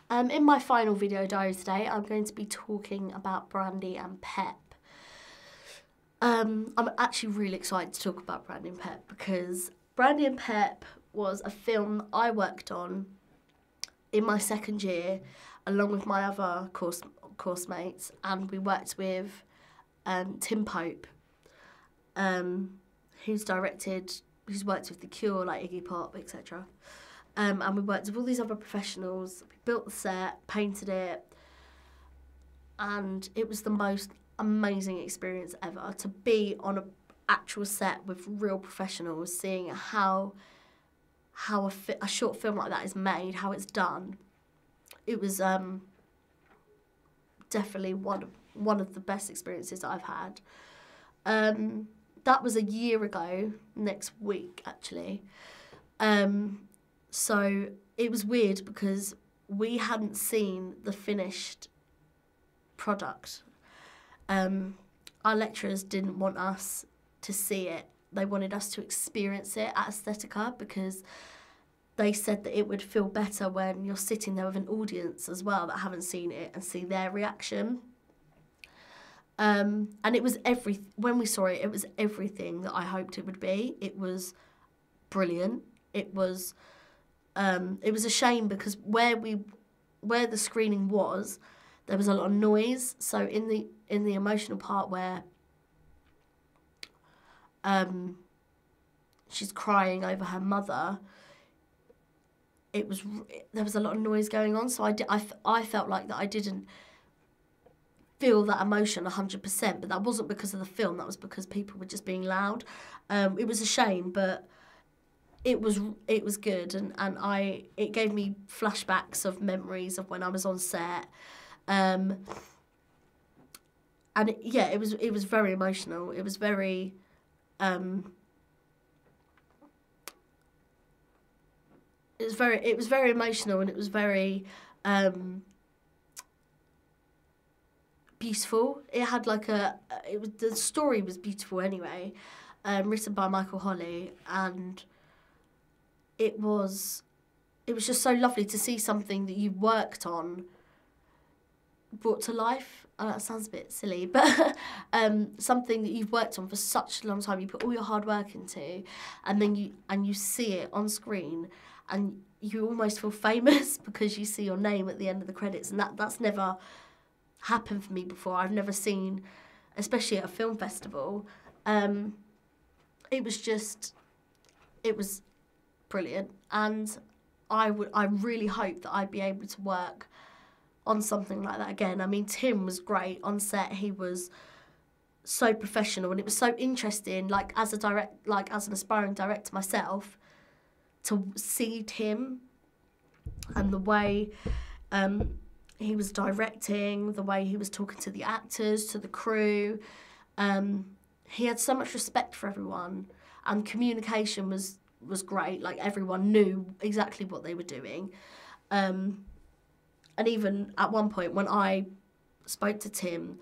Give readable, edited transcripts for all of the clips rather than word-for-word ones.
In my final video diary today, I'm going to be talking about Brandy and Pep. I'm actually really excited to talk about Brandy and Pep because Brandy and Pep was a film I worked on in my second year along with my other course mates, and we worked with Tim Pope, who's worked with The Cure, like Iggy Pop, etc. And we worked with all these other professionals. We built the set, painted it, and it was the most amazing experience ever to be on an actual set with real professionals, seeing how a short film like that is made, how it's done. It was definitely one of the best experiences that I've had. That was a year ago, next week actually. So it was weird because we hadn't seen the finished product. Our lecturers didn't want us to see it. They wanted us to experience it at Aesthetica because they said that it would feel better when you're sitting there with an audience as well that haven't seen it and see their reaction. And it was when we saw it, it was everything that I hoped it would be. It was brilliant. It was a shame because where the screening was, there was a lot of noise. So in the emotional part where she's crying over her mother, there was a lot of noise going on. So I felt like that I didn't feel that emotion 100%, but that wasn't because of the film. That was because people were just being loud. It was a shame, but it was good, and it gave me flashbacks of memories of when I was on set, and it was very emotional. It was very it was very emotional, and it was very beautiful. It had the story was beautiful anyway, written by Michael Holley, and it was just so lovely to see something that you worked on brought to life. That sounds a bit silly, but something that you've worked on for such a long time, you put all your hard work into, and then you see it on screen, and you almost feel famous because you see your name at the end of the credits, and that's never happened for me before. I've never seen, especially at a film festival. It was brilliant, and I really hope that I'd be able to work on something like that again. I mean, Tim was great on set. He was so professional, and it was so interesting, as an aspiring director myself, to see Tim and the way he was directing, the way he was talking to the actors, to the crew. He had so much respect for everyone, and communication was great. Like, everyone knew exactly what they were doing. And even at one point when I spoke to Tim,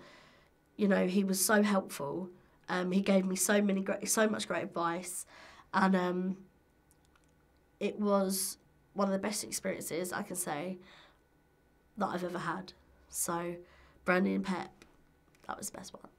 he was so helpful. He gave me so much great advice, and it was one of the best experiences I can say that I've ever had. So, Brandy and Pep, that was the best one.